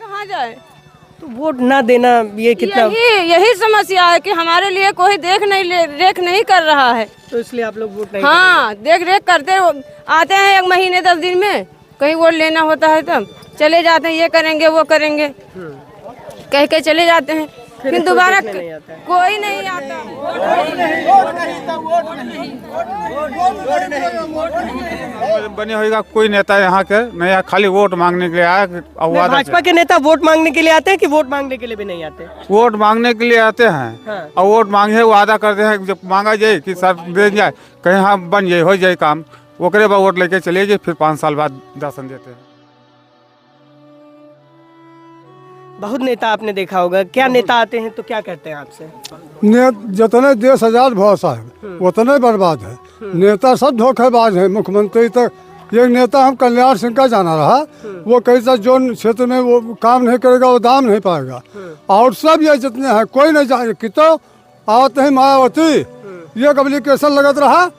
कहाँ जाए? तो वोट ना देना ये कितना, यही समस्या है कि हमारे लिए कोई देख नहीं कर रहा है, तो इसलिए आप लोग वोट नहीं हाँ देख रेख करते आते हैं 1 महीने 10 दिन में, कहीं वोट लेना होता है तब चले जाते हैं, ये करेंगे वो करेंगे कह के चले जाते हैं, फिर दोबारा कोई नहीं आता। बने होगा कोई नेता यहाँ के नहीं, खाली वोट मांगने के लिए आया। भाजपा के नेता वोट मांगने के लिए आते हैं कि वोट मांगने के लिए भी नहीं आते? वोट मांगने के लिए आते हैं। हाँ। और वोट मांगे वादा करते हैं जब मांगा जाए कि सर दे जाए, कहीं हाँ बन जाए हो जाए काम, ओकरे बाद वोट लेके चले जाए, फिर 5 साल बाद दर्शन देते हैं। बहुत नेता आपने देखा होगा, क्या नेता आते हैं तो क्या कहते हैं आपसे? जितने देश आजाद भाव साहब उतने बर्बाद है। नेता सब धोखेबाज है। मुख्यमंत्री तक ये नेता हम कल्याण सिंह का जाना रहा, वो कैसा जो क्षेत्र में वो काम नहीं करेगा वो दाम नहीं पाएगा। और सब ये जितने हैं कोई नहीं जाए, कितो आते हैं मायावती ये कम्युनिकेशन लगत रहा,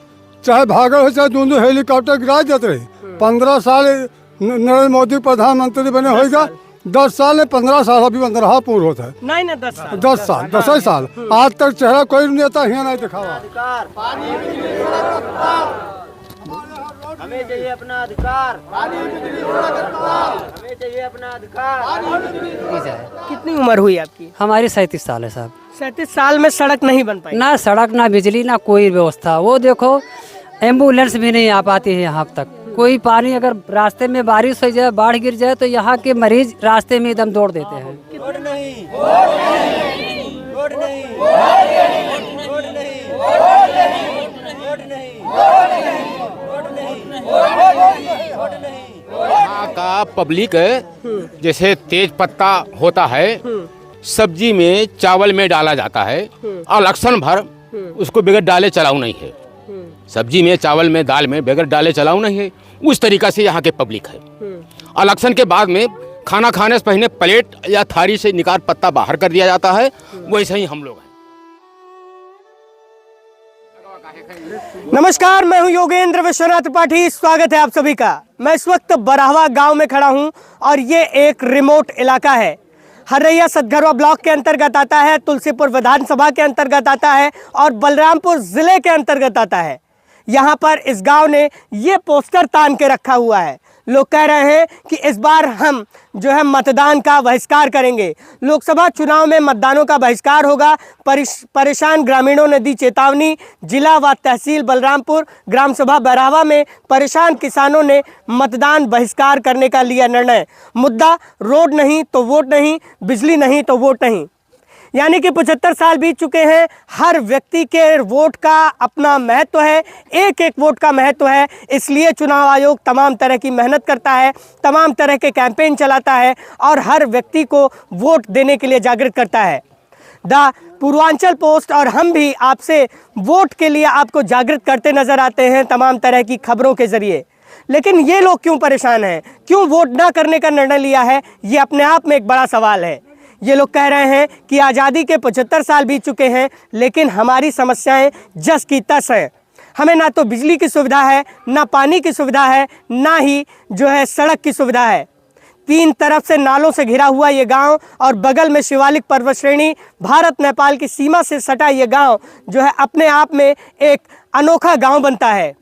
चाहे भागल हो चाहे दूंदू हेलीकॉप्टर गिरा देते रही। 15 साल नरेंद्र मोदी प्रधानमंत्री बने होगा, 10 साल में 15 साल अभी 15 पूर्ण होता है। नहीं ना 10 साल 10 साल आज तक चेहरा कोई नेता ही नहीं दिखावा। हमें चाहिए अपना अधिकार, हमें चाहिए अपना अधिकार। कितनी उम्र हुई आपकी? हमारी 37 साल है साहब। 37 साल में सड़क नहीं बन पाई? ना सड़क ना बिजली ना कोई व्यवस्था, वो देखो एम्बुलेंस भी नहीं आ पाती है यहाँ तक। कोई पानी अगर रास्ते में बारिश हो जाए, बाढ़ गिर जाए तो यहाँ के मरीज रास्ते में एकदम दौड़ देते हैं। वोट नहीं, वोट नहीं, वोट नहीं, वोट नहीं, वोट नहीं, वोट नहीं, वोट नहीं। यहाँ का पब्लिक जैसे तेज पत्ता होता है, सब्जी में चावल में डाला जाता है, इलेक्शन भर उसको बगैर डाले चलाऊ नहीं है। सब्जी में चावल में दाल में बगैर डाले चलाऊ नहीं है। उस तरीका से यहाँ के पब्लिक है। इलेक्शन के बाद में खाना खाने से पहले प्लेट या थाली से निकाल पत्ता बाहर कर दिया जाता है, वैसे ही हम लोग हैं। नमस्कार, मैं हूं योगेंद्र विश्वनाथ त्रिपाठी। स्वागत है आप सभी का। मैं इस वक्त बराहवा गांव में खड़ा हूं और ये एक रिमोट इलाका है। हरैया सतघरवा ब्लॉक के अंतर्गत आता है, तुलसीपुर विधानसभा के अंतर्गत आता है और बलरामपुर जिले के अंतर्गत आता है। यहाँ पर इस गांव ने ये पोस्टर तान के रखा हुआ है। लोग कह रहे हैं कि इस बार हम जो है मतदान का बहिष्कार करेंगे। लोकसभा चुनाव में मतदानों का बहिष्कार होगा। परेशान ग्रामीणों ने दी चेतावनी। जिला व तहसील बलरामपुर, ग्राम सभा बराहवा में परेशान किसानों ने मतदान बहिष्कार करने का लिया निर्णय। मुद्दा रोड नहीं तो वोट नहीं, बिजली नहीं तो वोट नहीं। यानी कि 75 साल बीत चुके हैं। हर व्यक्ति के वोट का अपना महत्व है, एक एक वोट का महत्व है। इसलिए चुनाव आयोग तमाम तरह की मेहनत करता है, तमाम तरह के कैंपेन चलाता है और हर व्यक्ति को वोट देने के लिए जागृत करता है। द पूर्वांचल पोस्ट और हम भी आपसे वोट के लिए आपको जागृत करते नजर आते हैं तमाम तरह की खबरों के जरिए। लेकिन ये लोग क्यों परेशान हैं, क्यों वोट ना करने का निर्णय लिया है, ये अपने आप में एक बड़ा सवाल है। ये लोग कह रहे हैं कि आज़ादी के 75 साल बीत चुके हैं, लेकिन हमारी समस्याएं जस की तस हैं। हमें ना तो बिजली की सुविधा है, ना पानी की सुविधा है, ना ही जो है सड़क की सुविधा है। 3 तरफ से नालों से घिरा हुआ ये गांव और बगल में शिवालिक पर्वत श्रेणी, भारत नेपाल की सीमा से सटा ये गांव जो है अपने आप में एक अनोखा गांव बनता है।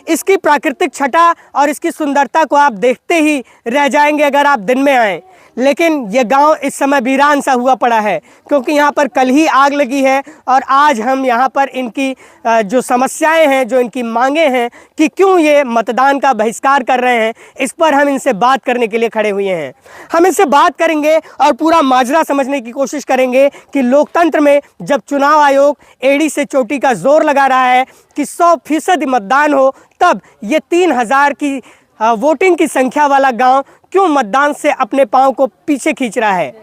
इसकी प्राकृतिक छटा और इसकी सुंदरता को आप देखते ही रह जाएंगे अगर आप दिन में आएँ। लेकिन ये गांव इस समय वीरान सा हुआ पड़ा है, क्योंकि यहाँ पर कल ही आग लगी है। और आज हम यहाँ पर इनकी जो समस्याएं हैं, जो इनकी मांगे हैं कि क्यों ये मतदान का बहिष्कार कर रहे हैं, इस पर हम इनसे बात करने के लिए खड़े हुए हैं। हम इनसे बात करेंगे और पूरा माजरा समझने की कोशिश करेंगे कि लोकतंत्र में जब चुनाव आयोग एड़ी से चोटी का जोर लगा रहा है कि 100% मतदान हो, तब ये 3000 की वोटिंग की संख्या वाला गांव क्यों मतदान से अपने पांव को पीछे खींच रहा है।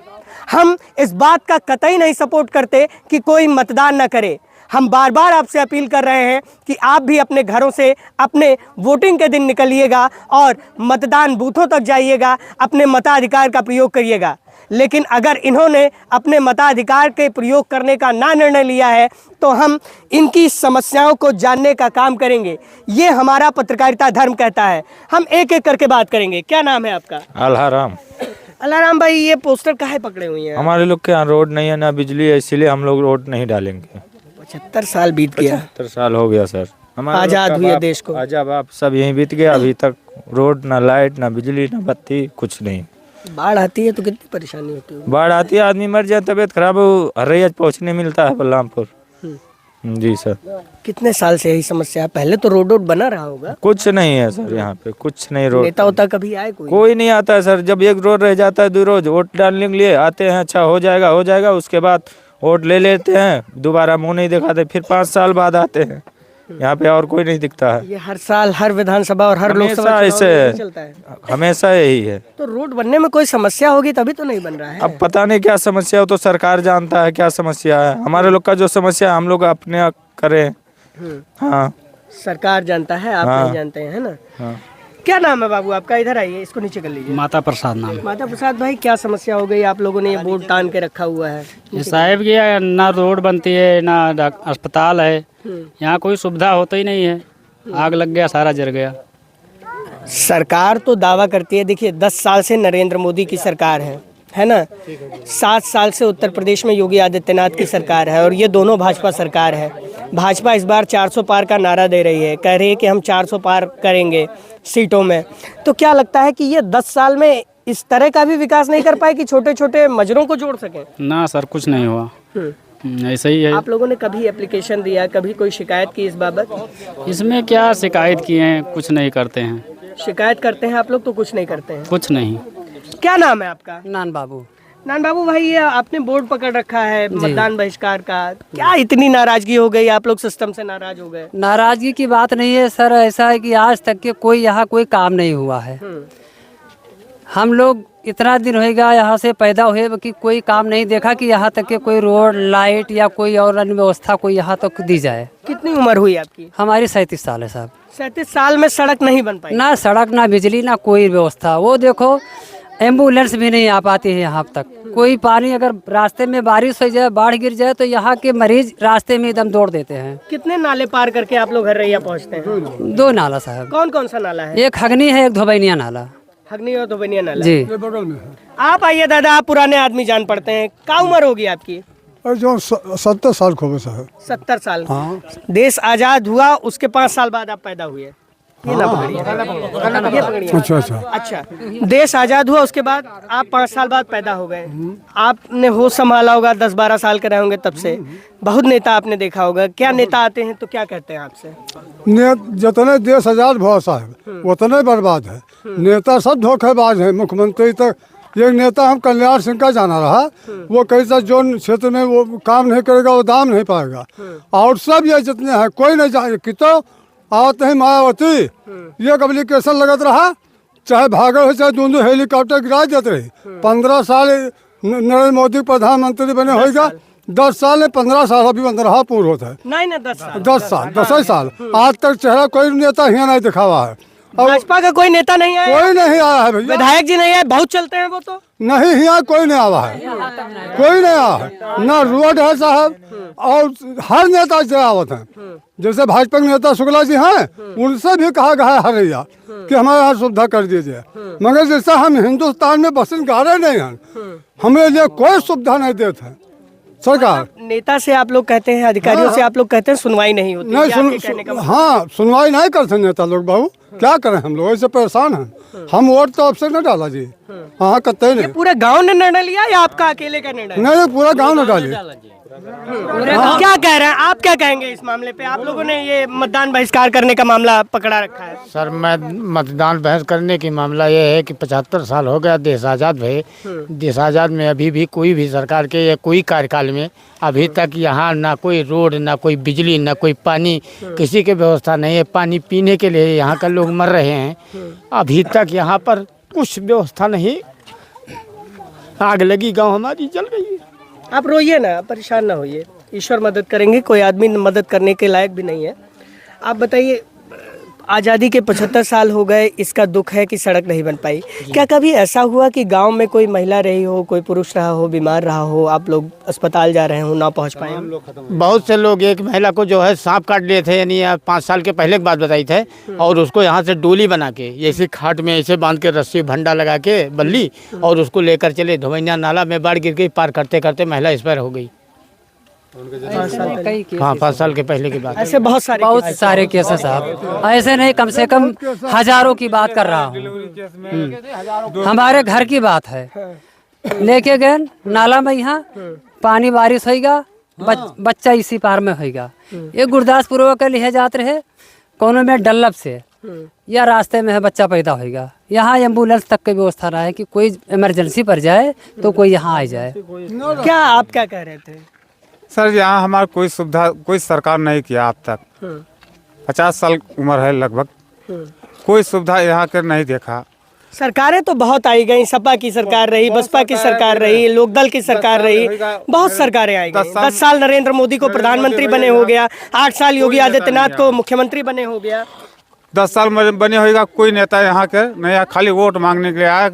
हम इस बात का कतई नहीं सपोर्ट करते कि कोई मतदान न करे। हम बार बार आपसे अपील कर रहे हैं कि आप भी अपने घरों से अपने वोटिंग के दिन निकलिएगा और मतदान बूथों तक जाइएगा, अपने मताधिकार का प्रयोग करिएगा। लेकिन अगर इन्होंने अपने मताधिकार के प्रयोग करने का ना निर्णय लिया है तो हम इनकी समस्याओं को जानने का काम करेंगे। ये हमारा पत्रकारिता धर्म कहता है। हम एक एक करके बात करेंगे। क्या नाम है आपका? अल्हाराम। अलाराम भाई, ये पोस्टर काहे पकड़े हुए हैं? हमारे लोग के यहाँ रोड नहीं है ना बिजली है, इसीलिए हम लोग रोड नहीं डालेंगे। 75 साल बीत गया, 70 साल हो गया सर, हमारे आजाद लोग का हुए बाप- देश को। आजाद बाप सब यहीं बीत गया, अभी तक रोड ना लाइट ना बिजली ना बत्ती कुछ नहीं। बाढ़ आती है तो कितनी परेशानी होती है? बाढ़ आती है, आदमी मर जाए, तबीयत खराब हो, हरैया पहुँचने मिलता है बलरामपुर। जी सर, कितने साल से यही समस्या है? पहले तो रोड बना रहा होगा, कुछ नहीं है सर यहाँ पे, कुछ नहीं रोड। नेता होता कभी आए कोई? कोई नहीं आता है सर, जब एक रोड रह जाता है 2 रोज वोट डालने के लिए आते हैं, अच्छा हो जाएगा, उसके बाद वोट ले लेते हैं, दोबारा मुंह नहीं दिखाते, फिर 5 साल बाद आते हैं। यहाँ पे और कोई नहीं दिखता है। ये हर साल हर विधानसभा और हर लोकसभा हमेशा चुनाव ऐसे में है, यही चलता है। हमेशा यही है। तो रोड बनने में कोई समस्या होगी तभी तो नहीं बन रहा है। अब पता नहीं क्या समस्या हो, तो सरकार जानता है क्या समस्या है। हमारे लोग का जो समस्या है हम लोग अपने करें। हाँ सरकार जानता है, आप हाँ। नहीं जानते हैं, है ना? हाँ। क्या नाम है बाबू आपका? इधर आइए, इसको नीचे कर लीजिए। माता प्रसाद नाम माता प्रसाद भाई, क्या समस्या हो गई? आप लोगों ने ये बोर्ड टान के रखा हुआ है। ये साहब की ना रोड बनती है ना अस्पताल है, यहाँ कोई सुविधा होता ही नहीं है। आग लग गया, सारा जल गया। सरकार तो दावा करती है, देखिए 10 साल से नरेंद्र मोदी की सरकार है ना? 7 साल से उत्तर प्रदेश में योगी आदित्यनाथ की सरकार है और ये दोनों भाजपा सरकार है। भाजपा इस बार 400 पार का नारा दे रही है, कह रही है कि हम 400 पार करेंगे सीटों में। तो क्या लगता है कि ये 10 साल में इस तरह का भी विकास नहीं कर पाए कि छोटे छोटे मजरों को जोड़ सकें? ना सर, कुछ नहीं हुआ, ऐसा ही है। आप लोगों ने कभी एप्लीकेशन दिया, कभी कोई शिकायत की इस बाबत? इसमें क्या शिकायत किए हैं, कुछ नहीं करते हैं। शिकायत करते हैं आप लोग तो कुछ नहीं करते हैं। कुछ नहीं। क्या नाम है आपका? नान बाबू। नान बाबू भाई, ये आपने बोर्ड पकड़ रखा है मतदान बहिष्कार का, क्या इतनी नाराजगी हो गई? आप लोग सिस्टम से नाराज हो गए? नाराजगी की बात नहीं है सर, ऐसा है कि आज तक के कोई यहाँ कोई काम नहीं हुआ है। हम लोग इतना दिन होएगा यहाँ से पैदा हुए कि कोई काम नहीं देखा कि यहाँ तक के कोई रोड लाइट या कोई और अन्य व्यवस्था कोई यहाँ तक दी जाए। कितनी उम्र हुई आपकी? हमारी 37 साल है साहब। 37 साल में सड़क नहीं बन पाई? ना सड़क ना बिजली ना कोई व्यवस्था। वो देखो एम्बुलेंस भी नहीं आ पाती है यहाँ तक। कोई पानी अगर रास्ते में बारिश हो जाए, बाढ़ गिर जाए तो यहाँ के मरीज रास्ते में एकदम दौड़ देते हैं। कितने नाले पार करके आप लोग हरैया पहुँचते हैं? 2 नाला साहब। कौन कौन सा नाला है? एक हगनी है, एक धोबैनिया नाला। हगनी और धोबनिया नाला जी। बगल में है। आप आइए दादा, आप पुराने आदमी जान पड़ते हैं। क्या उम्र होगी आपकी? और जो 70 साल को बसा है। 70 साल। हाँ। देश आजाद हुआ उसके 5 साल बाद आप पैदा हुए। ये ना पकड़िए, ये पकड़िए। अच्छा, देश आजाद हुआ उसके बाद आप 5 साल बाद पैदा हो गए। आपने होश संभाला होगा, 10-12 साल के रहे होंगे तब से। बहुत नेता आपने देखा होगा, क्या नेता आते हैं तो क्या कहते हैं आपसे? जितने देश आजाद भा साहब उतने बर्बाद है। नेता सब धोखेबाज है। मुख्यमंत्री तक एक नेता हम कल्याण सिंह का जाना रहा, वो कैसा जो क्षेत्र में वो काम नहीं करेगा वो दाम नहीं पाएगा। और सब ये जितने हैं कोई नहीं जाए कि तो आवत नहीं मायावती ये एप्लीकेशन लगत रहा, चाहे भागे हो चाहे दूंदू हेलीकॉप्टर गिरा देते रही। 15 साल नरेंद्र मोदी प्रधानमंत्री बने होगा, 10 साल ने 15 साल अभी 15 पूर्ण होता है। नहीं ना 10 साल। 10 साल 10 साल आज तक चेहरा कोई नेता यहाँ नहीं दिखावा है। भाजपा का कोई नेता नहीं आया? कोई नहीं आया है भैया। विधायक जी नहीं आए, बहुत चलते हैं वो तो। नहीं यहाँ कोई नहीं आवा है, कोई नहीं आया है। ना रोड है साहब, और हर नेता से आवत है। जैसे भाजपा के नेता शुक्ला जी हैं, उनसे भी कहा गया है हरैया कि हमारे यहाँ सुविधा कर दीजिए, मगर जैसा हम हिंदुस्तान में बसनगारे नहीं हैं, हमें लिए कोई सुविधा नहीं देते हैं सरकार। नेता से आप लोग कहते हैं, अधिकारियों से आप लोग कहते हैं सुनवाई नहीं होती। नहीं ये आपके कहने का मतलब? हाँ, सुनवाई नहीं करते नेता लोग। बाबू क्या करें, हम लोग ऐसे परेशान हैं। हम वोट तो आपसे न डाला जी। हाँ करते नहीं। पूरे गांव ने निर्णय लिया या आपका अकेले का निर्णय? नहीं पूरा गांव न डाली। क्या कह रहे हैं आप? क्या कहेंगे इस मामले पे? आप लोगों ने ये मतदान बहिष्कार करने का मामला पकड़ा रखा है। सर मैं मतदान बहस करने की मामला ये है कि 75 साल हो गया देश आज़ाद भये। देश आज़ाद में अभी भी कोई भी सरकार के या कोई कार्यकाल में अभी तक यहाँ ना कोई रोड ना कोई बिजली ना कोई पानी, किसी की व्यवस्था नहीं है। पानी पीने के लिए यहाँ का लोग मर रहे हैं। अभी तक यहाँ पर कुछ व्यवस्था नहीं। आग लगी, गाँव हमारी जल गई है। आप रोइए ना, परेशान ना होइए, ईश्वर मदद करेंगे। कोई आदमी मदद करने के लायक भी नहीं है। आप बताइए, आज़ादी के 75 साल हो गए, इसका दुख है कि सड़क नहीं बन पाई। क्या कभी ऐसा हुआ कि गांव में कोई महिला रही हो, कोई पुरुष रहा हो, बीमार रहा हो, आप लोग अस्पताल जा रहे हो, ना पहुंच पाए? बहुत से लोग, एक महिला को जो है सांप काट लिए थे, यानी 5 साल के पहले की बात बताई थे, और उसको यहाँ से डोली बना के ऐसे खाट में ऐसे बांध के रस्सी भंडा लगा के बल्ली, और उसको लेकर चले धोवैया नाला में, बाढ़ गिर गई, पार करते करते महिला एक्सपायर हो गई। हाँ, 5 साल के पहले की बात। ऐसे बहुत सारे केस है साहब, ऐसे नहीं, कम से कम हजारों की बात कर रहा हूँ। हमारे घर की बात है, लेके गए नाला में, यहाँ पानी बारिश होगा, बच्चा इसी पार में होगा। ये गुरदासपुर के लिए जाते रहे, कोनो में डल्लब से या रास्ते में है बच्चा पैदा होगा। यहाँ एम्बुलेंस तक की व्यवस्था रहा है कि कोई इमरजेंसी पर जाए तो कोई यहाँ आ जाए। क्या आप क्या कह रहे थे? सर यहाँ हमारा कोई सुविधा कोई सरकार नहीं किया अब तक। 50 साल उम्र है लगभग, कोई सुविधा यहाँ के नहीं देखा। सरकारें तो बहुत आई गई, सपा की सरकार रही, बसपा की सरकार रही, लोकदल की सरकार रही, बहुत सरकारें आई गई। 10 साल नरेंद्र मोदी को प्रधानमंत्री बने हो गया, 8 साल योगी आदित्यनाथ को मुख्यमंत्री बने हो गया। 10 साल में बने होगा, कोई नेता यहाँ के नहीं, खाली वोट मांगने के लिए आया।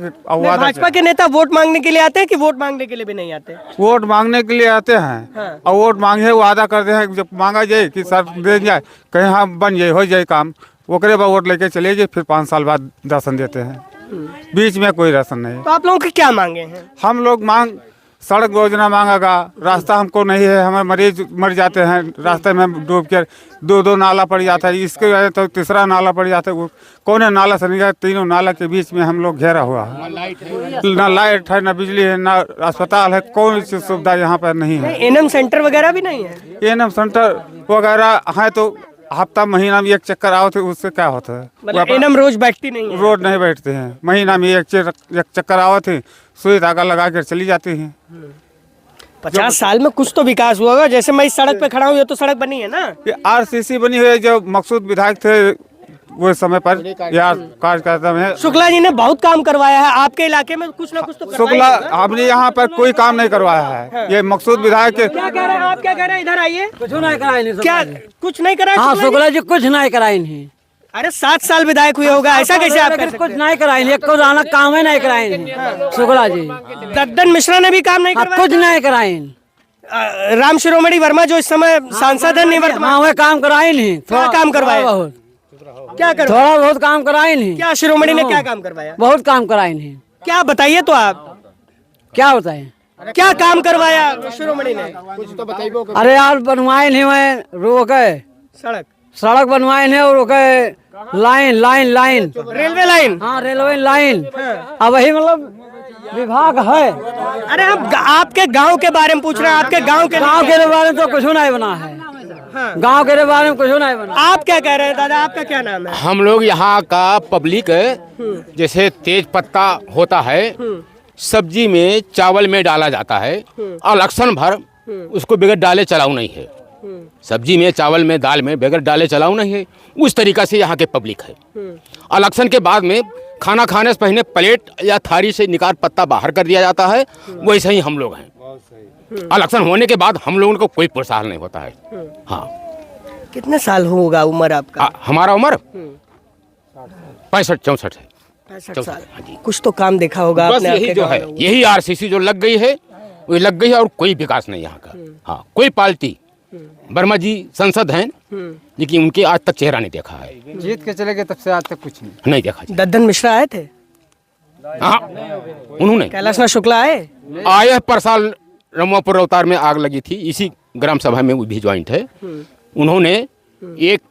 भाजपा के नेता वोट मांगने के लिए आते हैं कि वोट मांगने के लिए भी नहीं आते? वोट मांगने के लिए आते हैं, और वोट मांगे वादा करते हैं, जब मांगा जाए कि सर दे जाए, कहीं हाँ बन जाए, हो जाए काम, ओकरे बाद वोट लेके चले जाए, फिर 5 साल बाद राशन देते हैं। बीच में कोई राशन नहीं। तो आप लोगों के क्या मांगे हैं? हम लोग सड़क योजना मांगेगा, रास्ता हमको नहीं है, हमें मरीज मर जाते हैं रास्ते में डूब कर, 2 नाला पड़ जाता है, इसके वजह तो 3रा नाला पड़ जाता है। कौन नाला से नहीं, 3 नाला के बीच में हम लोग घेरा हुआ है। ना लाइट है, ना बिजली है, ना अस्पताल है, कौन सी सुविधा यहाँ पर नहीं है। एनएम सेंटर वगैरह भी नहीं है? एनएम सेंटर वगैरह है तो हफ्ता महीना में 1 चक्कर आओ थे, उससे क्या होता है? मतलब एनएम रोज बैठती नहीं है? रोज नहीं बैठते हैं, महीना में 1 चक्कर आओ थे, सुई धागा लगा कर चली जाती हैं। 50 साल में कुछ तो विकास हुआ होगा। जैसे मैं इस सड़क पे खड़ा हूँ, ये तो सड़क बनी है ना? ये आरसीसी बनी हुई है, जो मकसूद विधायक थे वो समय पर यार कार्यकर्ता में। शुक्ला जी ने बहुत काम करवाया है आपके इलाके में, कुछ ना कुछ तो शुक्ला हमने यहाँ पर कोई काम नहीं करवाया है। ये मकसूद विधायक के क्या कह रहे हैं आप? क्या कह रहे हैं? इधर आइए। कुछ नहीं कराए, क्या कुछ नहीं करा? हाँ, शुक्ला जी कुछ नहीं कराए नहीं। अरे 7 साल विधायक हुए होगा, ऐसा कैसे आप कह सकते कुछ नहीं कराए, एक को जाना काम ही नहीं कराए शुक्ला जी। दद्दन मिश्रा ने भी काम नहीं करवाया? कुछ नहीं कराए। राम शिरोमणि वर्मा जो इस समय सांसद है निवर्तमान, हाँ, वे काम कराए नहीं, थोड़ा काम करवाया। बहुत क्या कर? थोड़ा बहुत काम कराए नहीं। क्या शिरोमणि ने क्या काम करवाया? बहुत काम कराए नहीं। क्या बताइए तो आप, क्या बताए? क्या काम करवाया शिरोमणि ने? अरे यार, बनवाए नहीं, मैं रोके सड़क बनवाए नहीं, और रोके लाइन रेलवे लाइन। हाँ, रेलवे लाइन। अब वही मतलब विभाग है। अरे हम आपके गांव के बारे में पूछ रहे हैं, आपके गांव के बारे में तो कुछ नहीं बना है। गांव के बारे में कुछ नहीं बना। आप क्या कह रहे हैं दादा? आपका क्या नाम है? हम लोग यहाँ का पब्लिक जैसे तेज पत्ता होता है, सब्जी में चावल में डाला जाता है, इलेक्शन भर उसको बगैर डाले चलाऊ नहीं है। सब्जी में, चावल में, दाल में बगैर डाले चलाऊ नहीं है। उस तरीका से यहाँ के पब्लिक है। इलेक्शन के बाद में खाना खाने से पहले प्लेट या थाली से निकाल पत्ता बाहर कर दिया जाता है। वैसे ही हम लोग हैं। इलेक्शन होने के बाद हम लोगों को कोई प्रोत्साहन नहीं होता है। हाँ। कितने साल होगा उम्र आपका? हमारा उम्र 65-64 है। 65 साल। कुछ तो काम देखा होगा बस आपने? यही जो है, यही आरसीसी जो लग गई है, वो लग गई है, और कोई विकास नहीं यहाँ का। हाँ, कोई पार्टी, वर्मा जी संसद हैं, लेकिन उनके आज तक चेहरा नहीं देखा है। जीत के चले गए तब से आज तक कुछ नहीं देखा। दद्दन मिश्रा आए थे? हाँ, उन्होंने। कैलाश शुक्ला आए पर साल रमुआपुर अवतार में आग लगी थी, इसी ग्राम सभा में वो भी ज्वाइंट है। उन्होंने 1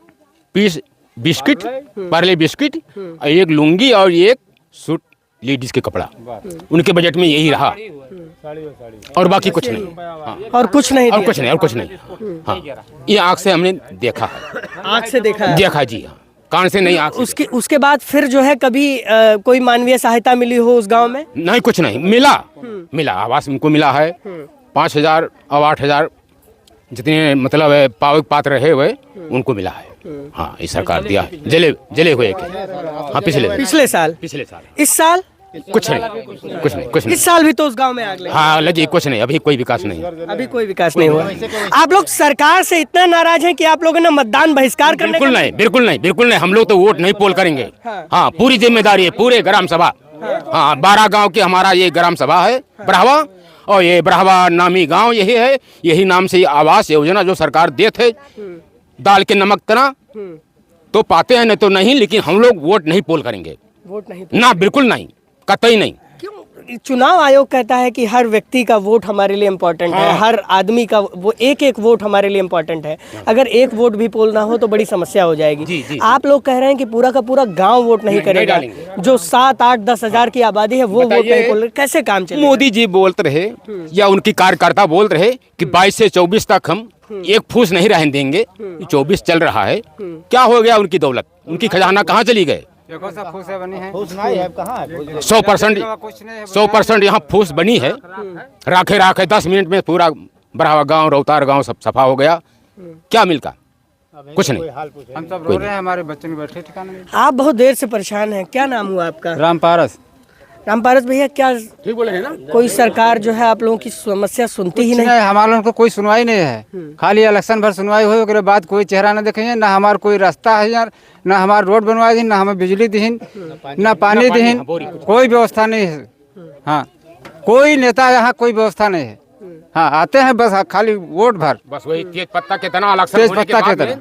piece biscuit, Parle biscuit, 1 lungi और 1 सूट लेडीज के कपड़ा, उनके बजट में यही रहा, और बाकी कुछ नहीं। हाँ। और कुछ नहीं? और कुछ नहीं। हाँ, ये आँख से हमने देखा है। आँख से देखा है? देखा जी, हाँ, कान से नहीं, आँख से। उसके बाद फिर जो है कभी कोई मानवीय सहायता मिली हो उस गांव में? नहीं, कुछ नहीं मिला। आवास उनको मिला है 5,000 और 8,000 जितने मतलब पावक पात्र रहे हुए उनको मिला है। हाँ, इस सरकार दिया है, जले हुए के। हाँ, पिछले साल। इस साल? कुछ नहीं, कुछ नहीं, कुछ नहीं। इस साल भी तो उस गांव में आग लगी। हाँ लगी, कुछ नहीं, अभी कोई विकास नहीं। अभी कोई विकास नहीं हुआ। आप लोग सरकार से इतना नाराज हैं कि आप लोगों ने मतदान बहिष्कार करने बिल्कुल नहीं, बिल्कुल नहीं, बिल्कुल नहीं। हम लोग तो वोट नहीं पोल करेंगे। हाँ, पूरी जिम्मेदारी है पूरे ग्राम सभा। हाँ, 12 गांव की हमारा ये ग्राम सभा है ब्राह्वा, और ये ब्राह्वा नामी गांव यही है। यही नाम से आवास योजना जो सरकार दे थे, दाल के नमक तना तो पाते हैं, नहीं तो नहीं। लेकिन हम लोग वोट नहीं पोल करेंगे, वोट नहीं। ना, बिल्कुल नहीं, कतई नहीं। क्यों? चुनाव आयोग कहता है कि हर व्यक्ति का वोट हमारे लिए इम्पोर्टेंट है, हर आदमी का वो एक एक वोट हमारे लिए इम्पोर्टेंट है। अगर एक वोट भी पोल ना हो तो बड़ी समस्या हो जाएगी। आप लोग कह रहे हैं कि पूरा का पूरा गांव वोट नहीं करेगा, जो 7, 8, 10 हजार की आबादी है वो वोट नहीं पोल, कैसे काम चलेगा? मोदी जी बोलते रहे या उनकी कार्यकर्ता बोल रहे कि 22 से 24 तक हम एक फूस नहीं रहने देंगे। 24 चल रहा है, क्या हो गया उनकी दौलत, उनकी खजाना कहाँ चली गए? 100% यहाँ फूस बनी है। राखे राखे 10 मिनट में पूरा बरावा गांव, रौतार गांव सब सफा हो गया। क्या मिलता? कुछ नहीं। हम सब रो रहे हैं, हमारे बच्चे नहीं बैठे ठिकाने में। आप बहुत देर से परेशान हैं, क्या नाम हुआ आपका? रामपारस। रामपारस भैया, क्या ठीक बोले हैं ना? कोई सरकार जो है आप लोगों की समस्या सुनती ही नहीं? हमारे लोगों को कोई सुनवाई नहीं है। खाली इलेक्शन भर सुनवाई हुई, उसके बाद कोई चेहरा न देखेंगे। ना हमारा कोई रास्ता है यार, ना हमारा रोड बनवाई दी, ना हमें बिजली दीन, ना पानी दीन, कोई व्यवस्था नहीं है। हाँ, कोई नेता यहाँ कोई व्यवस्था नहीं है। हाँ, आते हैं बस खाली वोट भर, बस वही तेज पत्ता के तना, तेज पत्ता के तरह,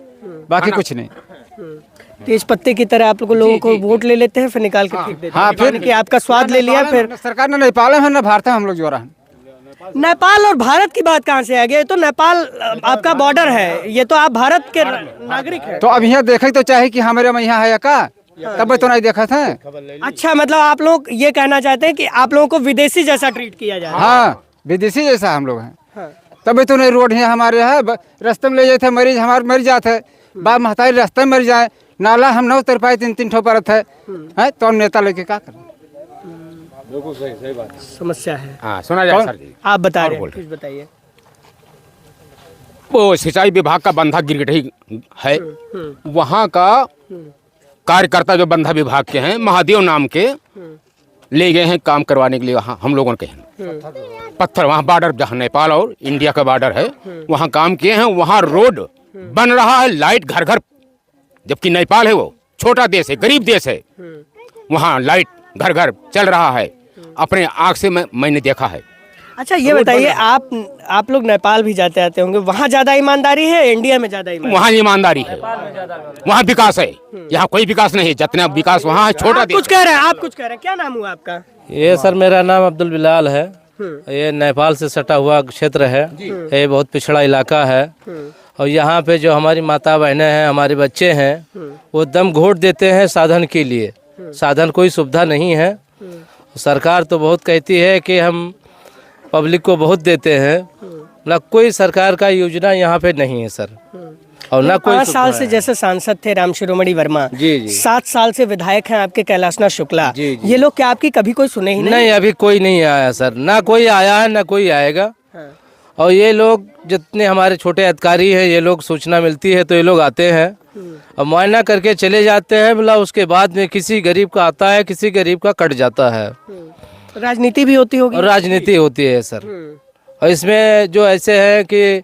बाकी कुछ नहीं। तेज पत्ते की तरह आप लोगों को वोट ले लेते हैं, फिर निकाल के फेंक देते हैं। हाँ, फिर कि आपका स्वाद ले लिया, फिर सरकार ने नहीं पाले हैं, ना भारत है, हम लोग जो रहा। नेपाल और भारत की बात कहाँ से आ गई? ये तो नेपाल आपका बॉर्डर है, ये तो आप भारत के नागरिक हैं। तो अब यहाँ देखे तो चाहे कि हमारे में यहाँ है का, तब तो नहीं देखा था। अच्छा, मतलब आप लोग ये कहना चाहते हैं कि आप लोगों को विदेशी जैसा ट्रीट किया जाए? हाँ, विदेशी जैसा हम लोग हैं। तब तो नहीं रोड है हमारे यहाँ, रास्ते में ले जाते मरीज हमारे मर जाते, बाप महतारी रास्ते में मर जाए, नाला हम न उतर पाए, 3 ठो परत है, तो हम नेता लेके क्या करें? समस्या है। हाँ, सुना जाए सर जी। आप बता रहे हैं, कुछ बताइए। वो सिंचाई विभाग का बंधा गिरगटी है, वहाँ का कार्यकर्ता जो बंधा विभाग के हैं, महादेव नाम के, ले गए हैं काम करवाने के लिए। वहाँ हम लोगों के हैं पत्थर, वहाँ बॉर्डर जहाँ नेपाल और इंडिया का बॉर्डर है, वहाँ काम किए हैं। वहाँ रोड बन रहा है, लाइट घर घर, जबकि नेपाल है वो छोटा देश है, गरीब देश है, वहाँ लाइट घर घर चल रहा है। अपने आँख से मैंने देखा है। अच्छा, ये बताइए, आप लोग नेपाल भी जाते आते होंगे, वहाँ ज्यादा ईमानदारी है, इंडिया में ज्यादा ईमानदारी? वहाँ ईमानदारी है, वहाँ विकास है, यहाँ कोई विकास नहीं है। जितना विकास वहाँ है, छोटा देश। कुछ कह रहे हैं, आप कुछ कह रहे हैं, क्या नाम हुआ आपका? ये सर मेरा नाम अब्दुल बिलाल है। ये नेपाल से सटा हुआ क्षेत्र है, ये बहुत पिछड़ा इलाका है। और यहाँ पे जो हमारी माता बहनें हैं, हमारे बच्चे हैं, वो दम घोट देते हैं साधन के लिए। साधन कोई सुविधा नहीं है। सरकार तो बहुत कहती है कि हम पब्लिक को बहुत देते हैं, ना कोई सरकार का योजना यहाँ पे नहीं है सर। और ना कोई 5 साल से जैसे सांसद थे राम शिरोमणि वर्मा, जी जी, 7 साल से विधायक हैं आपके कैलाशनाथ शुक्ला, जी जी, ये लोग क्या आपकी कभी कोई सुने ही नहीं? अभी कोई नहीं आया सर, ना कोई आया है, ना कोई आएगा। और ये लोग जितने हमारे छोटे अधिकारी हैं, ये लोग सूचना मिलती है तो ये लोग आते हैं और मुआयना करके चले जाते हैं। बोला उसके बाद में किसी गरीब का आता है, किसी गरीब का कट जाता है। राजनीति भी होती होगी? और राजनीति होती है सर। और इसमें जो ऐसे है कि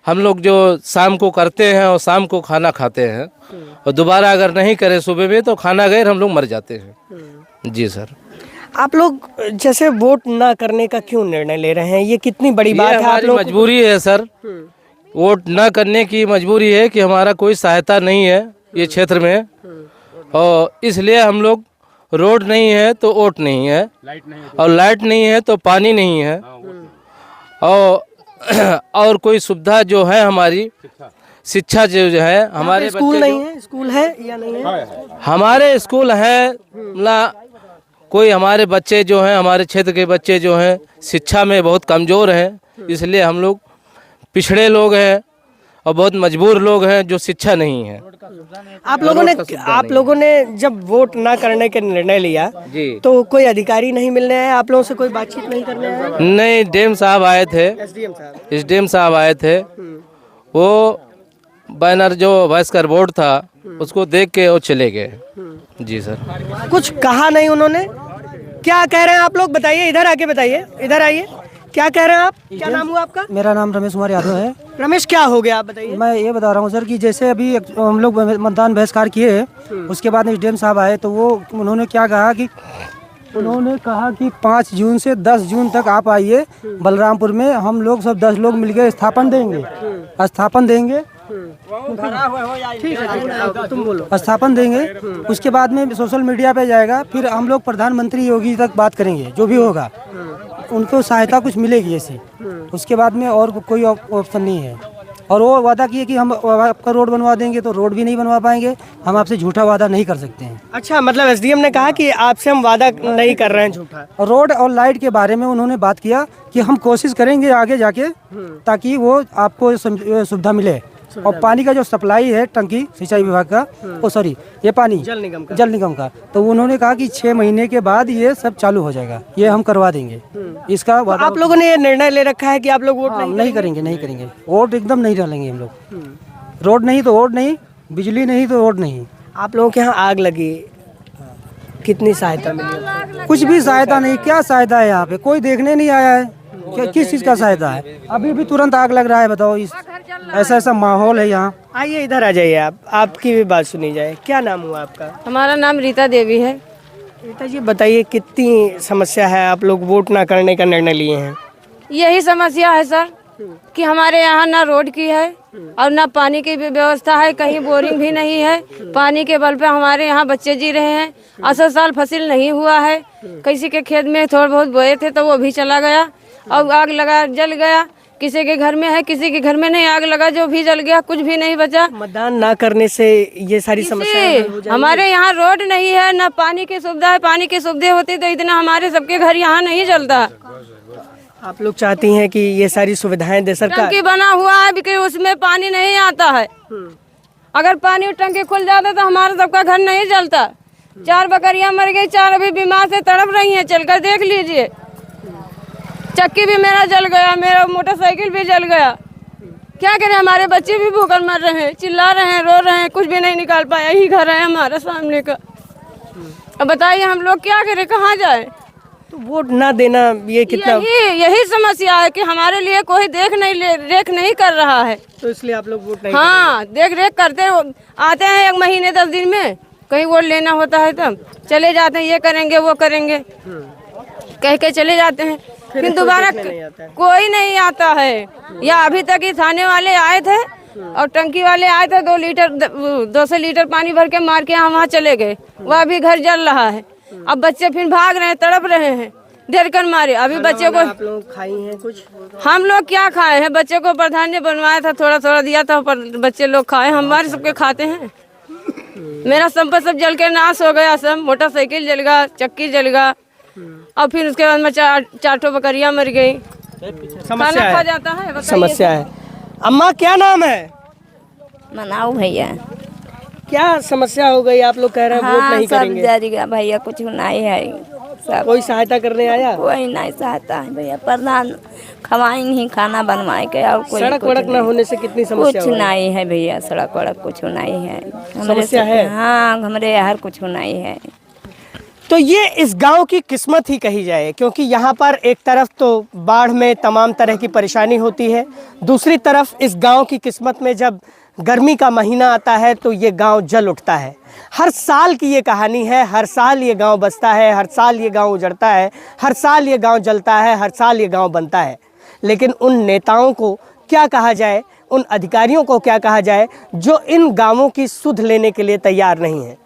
हम लोग जो शाम को करते हैं और शाम को खाना खाते हैं, और दोबारा अगर नहीं करें सुबह में तो खाना गैर हम लोग मर जाते हैं। जी सर। आप लोग जैसे वोट ना करने का क्यों निर्णय ले रहे हैं? ये कितनी बड़ी बात है? आप लोग मजबूरी है सर, वोट न करने की मजबूरी है कि हमारा कोई सहायता नहीं है ये क्षेत्र में, और इसलिए हम लोग, रोड नहीं है तो वोट नहीं है, और लाइट नहीं है तो पानी नहीं है, और कोई सुविधा जो है हमारी शिक्षा जो है, हमारे स्कूल नहीं है? स्कूल है या नहीं है? हमारे स्कूल है ना, कोई हमारे बच्चे जो हैं, हमारे क्षेत्र के बच्चे जो हैं शिक्षा में बहुत कमज़ोर हैं, इसलिए हम लोग पिछड़े लोग हैं और बहुत मजबूर लोग हैं जो शिक्षा नहीं है। आप लोगों ने जब वोट ना करने के निर्णय लिया जी, तो कोई अधिकारी नहीं मिलने आए? आप लोगों से कोई बातचीत नहीं करने आए? नहीं, डीएम साहब आए थे, एसडीएम साहब आए थे। वो बैनर जो वयस्कर बोर्ड था उसको देख के वो चले गए। जी सर। कुछ कहा नहीं उन्होंने क्या कह रहे हैं आप लोग, बताइए, इधर आके बताइए, इधर आइए, क्या कह रहे हैं आप? क्या नाम हुआ आपका? मेरा नाम रमेश कुमार यादव है। रमेश, क्या हो गया आप बताइए। मैं ये बता रहा हूँ सर कि जैसे अभी हम लोग मतदान बहिष्कार किए, उसके बाद एसडीएम साहब आए तो वो उन्होंने क्या कहा कि 5 जून से 10 जून तक आप आइए बलरामपुर में, हम लोग सब 10 लोग मिलकर स्थापन देंगे। ठीक है, तुम बोलो। स्थापन देंगे, उसके बाद में सोशल मीडिया पे जाएगा, फिर हम लोग प्रधानमंत्री योगी तक बात करेंगे, जो भी होगा उनको सहायता कुछ मिलेगी ऐसी। उसके बाद में और कोई ऑप्शन नहीं है। और वो वादा किए कि हम आपका रोड बनवा देंगे, तो रोड भी नहीं बनवा पाएंगे। हम आपसे झूठा वादा नहीं कर सकते हैं। अच्छा, मतलब एसडीएम ने कहा कि आपसे हम वादा नहीं कर रहे हैं झूठा। रोड और लाइट के बारे में उन्होंने बात किया कि हम कोशिश करेंगे आगे जाके, ताकि वो आपको सुविधा मिले। और पानी का जो सप्लाई है टंकी सिंचाई विभाग का, ये पानी जल निगम का, तो उन्होंने कहा कि 6 महीने के बाद ये सब चालू हो जाएगा, ये हम करवा देंगे। इसका तो आप लोगों ने ये निर्णय ले रखा है कि आप लोग वोट नहीं करेंगे। वोट एकदम नहीं डालेंगे हम लोग। रोड नहीं तो वोट नहीं, बिजली नहीं तो वोट नहीं। आप लोगों के यहाँ आग लगी, कितनी सहायता मिली? कुछ भी सहायता नहीं। क्या सहायता है यहाँ पे? कोई देखने नहीं आया है। किस चीज का सहायता है? अभी भी तुरंत आग लग रहा है, बताओ। ऐसा माहौल है यहाँ। आइए, इधर आ जाइए, आपकी भी बात सुनी जाए। क्या नाम हुआ आपका? हमारा नाम रीता देवी है। रीता जी, बताइए, कितनी समस्या है, आप लोग वोट ना करने का निर्णय लिए हैं? यही समस्या है सर कि हमारे यहाँ ना रोड की है और ना पानी की भी व्यवस्था है, कहीं बोरिंग भी नहीं है। पानी के बल पे हमारे यहाँ बच्चे जी रहे हैं। 80 साल फसल नहीं हुआ है। किसी के खेत में थोड़ा बहुत बोए थे तो वो भी चला गया और आग लगा, जल गया। किसी के घर में है, किसी के घर में नहीं, आग लगा, जो भी जल गया, कुछ भी नहीं बचा। मतदान ना करने से ये सारी समस्या हमारे यहाँ रोड नहीं है, ना पानी की सुविधा है। पानी की सुविधा होती तो इतना हमारे सबके घर यहाँ नहीं जलता। आप लोग चाहती हैं कि ये सारी सुविधाएं दे सरकार? टंकी बना हुआ है कि उसमें पानी नहीं आता है। अगर पानी टंकी खुल जाता तो हमारा सबका घर नहीं जलता। 4 बकरियां मर गई, 4 अभी बीमार से तड़प रही हैं, चलकर देख लीजिए। चक्की भी मेरा जल गया, मेरा मोटरसाइकिल भी जल गया। क्या करें, हमारे बच्चे भी भूखल मर रहे हैं, चिल्ला रहे हैं, रो रहे हैं, कुछ भी नहीं निकाल पाया। यही घर है हमारे सामने का। अब बताइए हम लोग क्या करें, कहाँ जाए? तो वोट ना देना ये कितना यही समस्या है कि हमारे लिए कोई देख नहीं कर रहा है, तो इसलिए आप लोग वोट नहीं हाँ, देख रेख करते आते हैं 1 महीने 10 दिन में। कहीं वोट लेना होता है तब चले जाते हैं, ये करेंगे वो करेंगे कह के चले जाते हैं, फिर दोबारा कोई नहीं आता है। या अभी तक ही थाने वाले आए थे और टंकी वाले आए थे, 200 लीटर पानी भर के मार के हम वहाँ चले गए। वह अभी घर जल रहा है। अब बच्चे फिर भाग रहे हैं, तड़प रहे हैं देर कर मारे। अभी बच्चे को आप लोग खाई हैं कुछ? हम लोग क्या खाए हैं? बच्चे को प्रधान ने बनवाया था, थोड़ा थोड़ा दिया था, पर बच्चे लोग खाए, हमारे सबके खाते हैं। मेरा संपत्ति सब जल के नाश हो गया, सब मोटरसाइकिल जल गया, चक्की जल गया, और फिर उसके बाद में 4 बकरियां मर गई। समस्या खा है, जाता है, समस्या है। अम्मा, क्या नाम है? मनाओ भैया। क्या समस्या हो गई? आप लोग कह रहे हैं वोट नहीं करेंगे। सब जरिगा भैया, कुछ नहीं है। सब कोई सहायता करने आया? कोई नहीं सहायता है भैया। प्रधान खवाई नहीं, खाना बनवाए के, और कोई सड़क वड़क न होने से कितनी समस्या कुछ नहीं है भैया। सड़क वड़क कुछ नहीं है। समस्या है? हाँ, हमारे यहाँ कुछ नहीं है। तो ये इस गांव की किस्मत ही कही जाए, क्योंकि यहाँ पर एक तरफ तो बाढ़ में तमाम तरह की परेशानी होती है, दूसरी तरफ इस गांव की किस्मत में जब गर्मी का महीना आता है तो ये गांव जल उठता है। हर साल की ये कहानी है, हर साल ये गांव बसता है, हर साल ये गांव उजड़ता है, हर साल ये गांव जलता है, हर साल ये गांव बनता है। लेकिन उन नेताओं को क्या कहा जाए, उन अधिकारियों को क्या कहा जाए जो इन गांवों की सुध लेने के लिए तैयार नहीं है।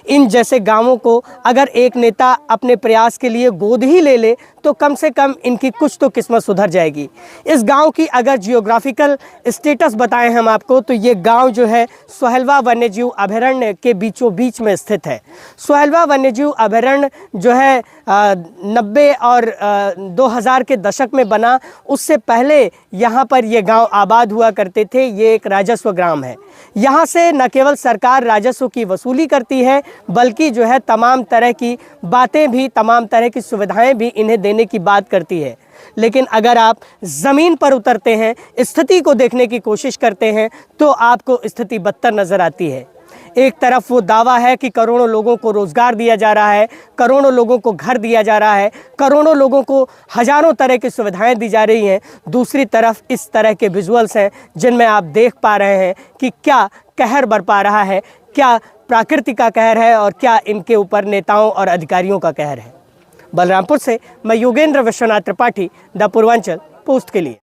इन जैसे गांवों को अगर एक नेता अपने प्रयास के लिए गोद ही ले ले तो कम से कम इनकी कुछ तो किस्मत सुधर जाएगी। इस गांव की अगर जियोग्राफिकल स्टेटस बताएं हम आपको, तो ये गांव जो है सोहेलवा वन्यजीव अभयारण्य के बीचों बीच में स्थित है। सोहेलवा वन्यजीव अभयारण्य जो है 90 और 2000 के दशक में बना। उससे पहले यहाँ पर ये गांव आबाद हुआ करते थे। ये एक राजस्व ग्राम है। यहाँ से न केवल सरकार राजस्व की वसूली करती है, बल्कि जो है तमाम तरह की बातें भी, तमाम तरह की सुविधाएं भी इन्हें देने की बात करती है। लेकिन अगर आप ज़मीन पर उतरते हैं, स्थिति को देखने की कोशिश करते हैं, तो आपको स्थिति बदतर नज़र आती है। एक तरफ वो दावा है कि करोड़ों लोगों को रोज़गार दिया जा रहा है, करोड़ों लोगों को घर दिया जा रहा है, करोड़ों लोगों को हज़ारों तरह की सुविधाएं दी जा रही हैं। दूसरी तरफ इस तरह के विजुअल्स हैं जिनमें आप देख पा रहे हैं कि क्या कहर बरपा रहा है, क्या प्रकृति का कहर है और क्या इनके ऊपर नेताओं और अधिकारियों का कहर है। बलरामपुर से मैं योगेंद्र विश्वनाथ त्रिपाठी, द पूर्वांचल पोस्ट के लिए।